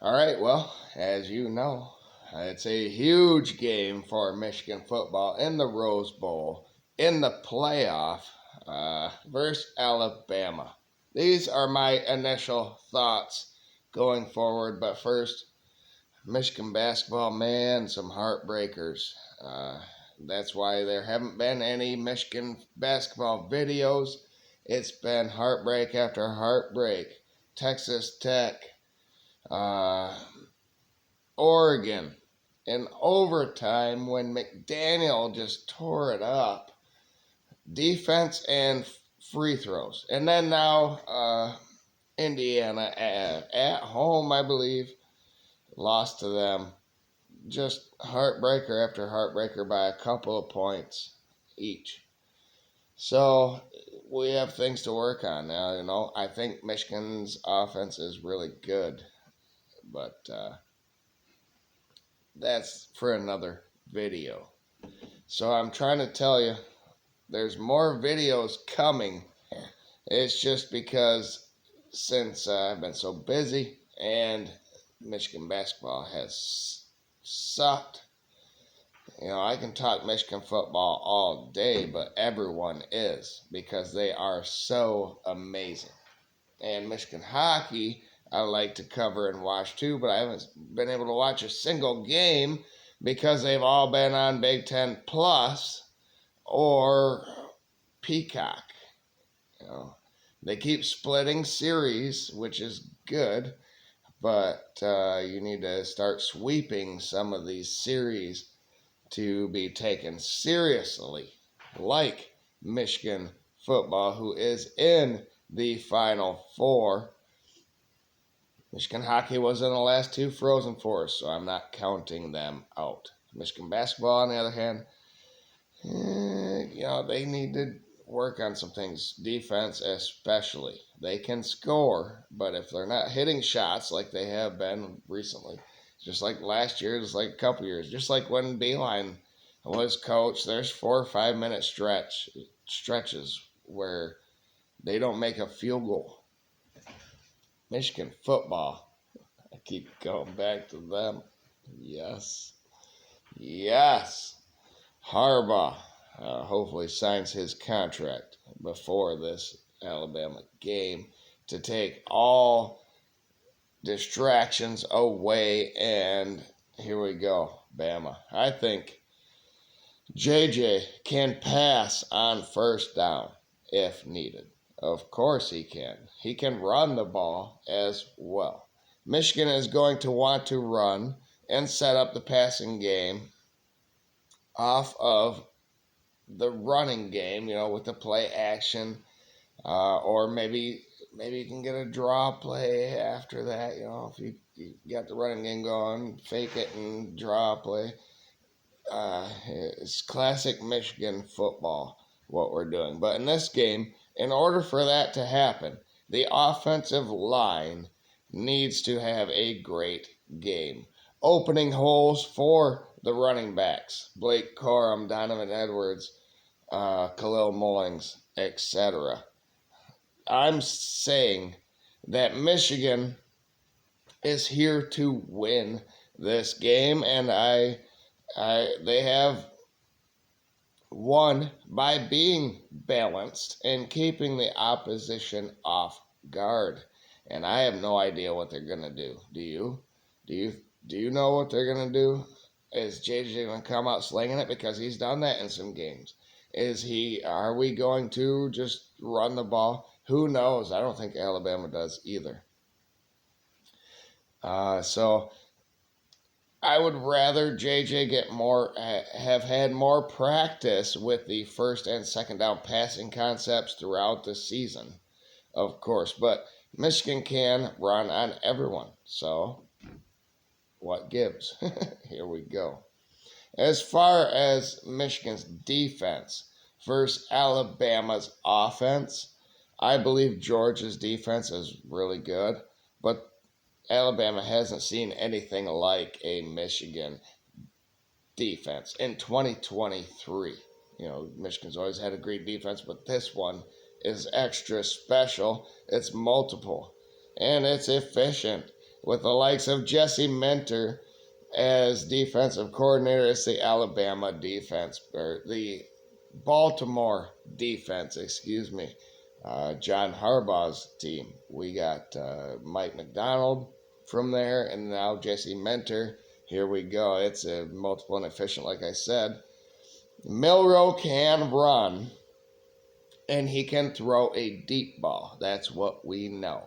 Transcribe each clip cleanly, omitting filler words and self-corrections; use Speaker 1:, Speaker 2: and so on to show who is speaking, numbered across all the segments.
Speaker 1: All right, well, as you know, it's a huge game for Michigan football in the Rose Bowl, in the playoff versus Alabama. These are my initial thoughts going forward, but first, Michigan basketball, man, some heartbreakers. That's why there haven't been any Michigan basketball videos. It's been heartbreak after heartbreak. Texas Tech, uh, Oregon in overtime when McDaniel just tore it up. Defense and free throws. And then now Indiana at home, I believe, lost to them. Just heartbreaker after heartbreaker by a couple of points each. So we have things to work on now. I think Michigan's offense is really good, but that's for another video. So I'm trying to tell you, there's more videos coming. It's just because since I've been so busy and Michigan basketball has sucked. I can talk Michigan football all day, but everyone is because they are so amazing. And Michigan hockey, I like to cover and watch too, but I haven't been able to watch a single game because they've all been on Big Ten Plus or Peacock. They keep splitting series, which is good, but you need to start sweeping some of these series to be taken seriously, like Michigan football, who is in the Final Four. Michigan hockey was in the last two Frozen Fours, so I'm not counting them out. Michigan basketball, on the other hand, they need to work on some things. Defense, especially. They can score, but if they're not hitting shots like they have been recently, just like last year, just like a couple years, just like when Beilein was coach, there's 4 or 5 minute stretches where they don't make a field goal. Michigan football, I keep going back to them. Yes. Harbaugh hopefully signs his contract before this Alabama game to take all distractions away. And here we go, Bama. I think JJ can pass on first down if needed. Of course he can. He can run the ball as well. Michigan is going to want to run and set up the passing game off of the running game, with the play action, or maybe you can get a draw play after that. If you got the running game going, fake it and draw a play. It's classic Michigan football, what we're doing. But in this game, in order for that to happen, the offensive line needs to have a great game. Opening holes for the running backs, Blake Corum, Donovan Edwards, Khalil Mullings, etc. I'm saying that Michigan is here to win this game, and they have won by being balanced and keeping the opposition off guard. And I have no idea what they're gonna do. Do you? Do you know what they're gonna do? Is JJ gonna come out slinging it, because he's done that in some games? Are we going to just run the ball? Who knows? I don't think Alabama does either. So I would rather JJ have had more practice with the first and second down passing concepts throughout the season, of course. But Michigan can run on everyone. So what gives? Here we go. As far as Michigan's defense versus Alabama's offense, I believe Georgia's defense is really good, but Alabama hasn't seen anything like a Michigan defense in 2023. Michigan's always had a great defense, but this one is extra special. It's multiple, and it's efficient. with the likes of Jesse Minter as defensive coordinator. It's the Alabama defense, or the Baltimore defense, excuse me. John Harbaugh's team. We got Mike McDonald from there, and now Jesse Minter. Here we go. It's a multiple and efficient, like I said. Milroe can run, and he can throw a deep ball. That's what we know.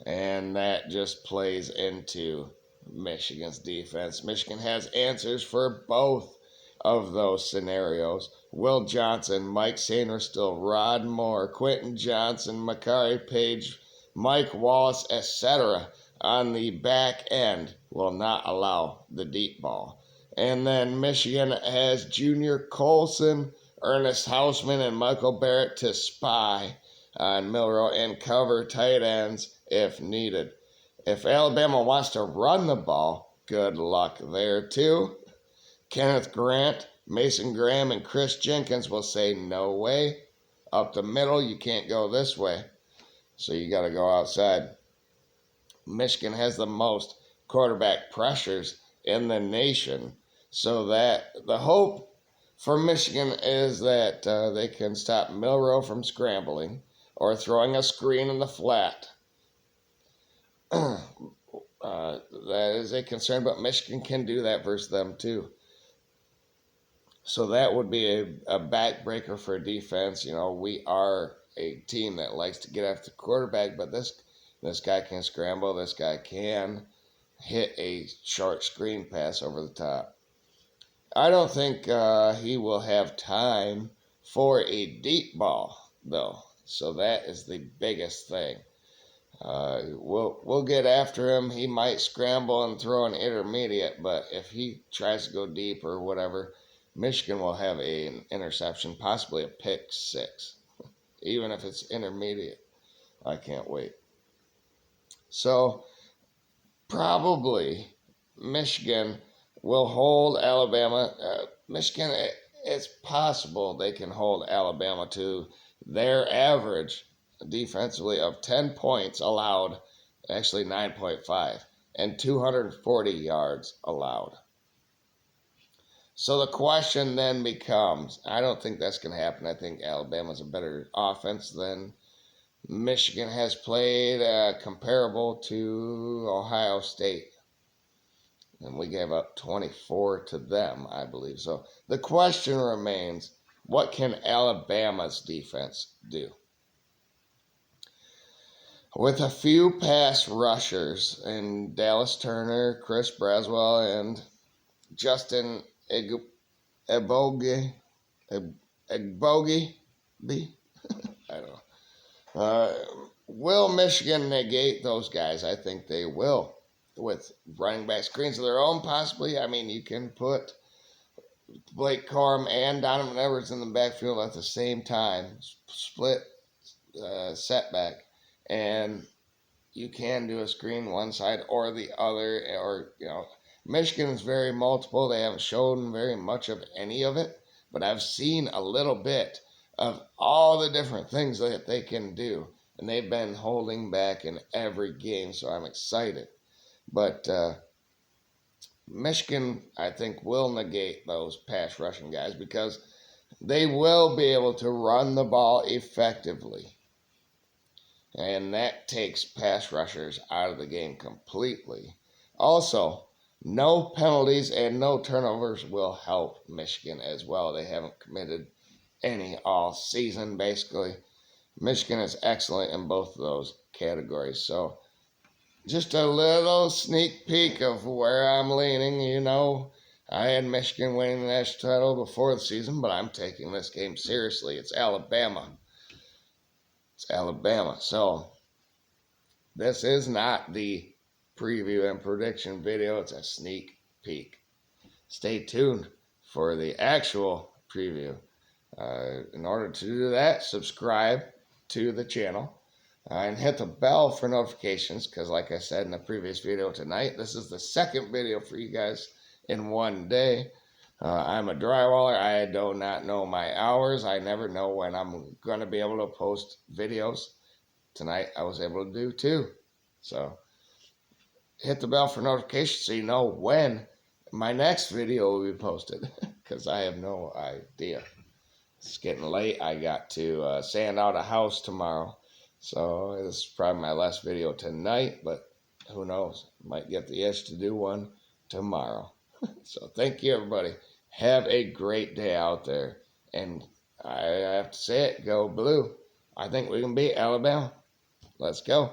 Speaker 1: And that just plays into Michigan's defense. Michigan has answers for both of those scenarios. Will Johnson, Mike Sainristil, Rod Moore, Quentin Johnson, Makari Page, Mike Wallace, etc. on the back end will not allow the deep ball. And then Michigan has Junior Colson, Ernest Hausman, and Michael Barrett to spy on Milroe and cover tight ends if needed. If Alabama wants to run the ball, good luck there too. Kenneth Grant, Mason Graham, and Chris Jenkins will say no way. Up the middle, you can't go this way. So you got to go outside. Michigan has the most quarterback pressures in the nation. So that the hope for Michigan is that they can stop Milroe from scrambling or throwing a screen in the flat. That is a concern, but Michigan can do that versus them too. So that would be a backbreaker for defense. You know, we are a team that likes to get after the quarterback, but this guy can scramble. This guy can hit a short screen pass over the top. I don't think he will have time for a deep ball, though. So that is the biggest thing. We'll get after him. He might scramble and throw an intermediate, but if he tries to go deep or whatever, Michigan will have an interception, possibly a pick six, even if it's intermediate. I can't wait. So probably Michigan will hold Alabama. Michigan, it's possible they can hold Alabama to their average defensively of 10 points allowed, actually 9.5, and 240 yards allowed. So the question then becomes, I don't think that's going to happen. I think Alabama's a better offense than Michigan has played, comparable to Ohio State. And we gave up 24 to them, I believe. So the question remains, what can Alabama's defense do? With a few pass rushers in Dallas Turner, Chris Braswell, and Justin Ebogie, I don't know. Will Michigan negate those guys? I think they will. With running back screens of their own, possibly. I mean, you can put Blake Corum and Donovan Edwards in the backfield at the same time, split setback, and you can do a screen one side or the other, or, you know, Michigan is very multiple. They haven't shown very much of any of it, but I've seen a little bit of all the different things that they can do, and they've been holding back in every game, so I'm excited. But Michigan, I think, will negate those pass rushing guys because they will be able to run the ball effectively. And that takes pass rushers out of the game completely. Also, no penalties and no turnovers will help Michigan as well. They haven't committed any all season, basically. Michigan is excellent in both of those categories. So just a little sneak peek of where I'm leaning. You know, I had Michigan winning the national title before the season, but I'm taking this game seriously. It's Alabama. It's Alabama. So this is not the preview and prediction video. It's a sneak peek. Stay tuned for the actual preview. In order to do that, subscribe to the channel and hit the bell for notifications, because like I said in the previous video tonight, this is the second video for you guys in one day. I'm a drywaller. I do not know my hours. I never know when I'm going to be able to post videos. Tonight I was able to do two. So hit the bell for notifications so you know when my next video will be posted, because I have no idea. It's getting late. I got to sand out a house tomorrow, so this is probably my last video tonight, but who knows, might get the itch to do one tomorrow. So thank you, everybody. Have a great day out there, and I have to say it, go blue. I think we can beat Alabama. Let's go.